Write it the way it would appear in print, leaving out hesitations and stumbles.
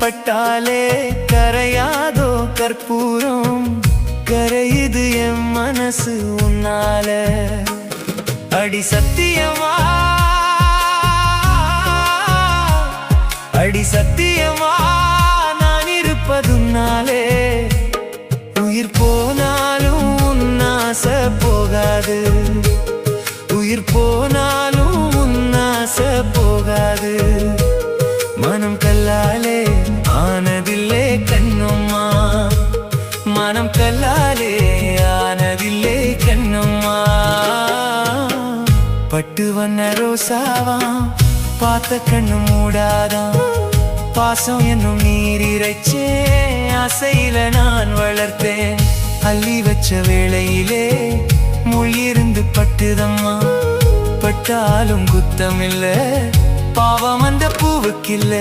பட்டாலே கரையாதோ கற்பூரம், கரையுது என் மனசு உன்னால. அடி சத்தியமா, அடி சத்தியமா நான் இருப்பதுனாலே. உயிர் போனாலும் உன்னாச போகாது, உயிர் போனாலும் உன்னாச போகாது. மனம் கல்லாலே ஆனதில்லே கண்ணம்மா, மனம் கல்லாலே ஆனதில்லே கண்ணம்மா. பட்டு வண்ண ரோசாவா பார்த்த கண்ணு மூடாதான், பாசம் என்னும் நீர் இறைச்சே ஆசையில நான் வளர்த்தேன். அள்ளி வச்ச வேளையிலே முள் இருந்து பட்டுதம்மா, பட்டாலும் குத்தமில்ல பாவம் அந்த பூவுக்கில்ல.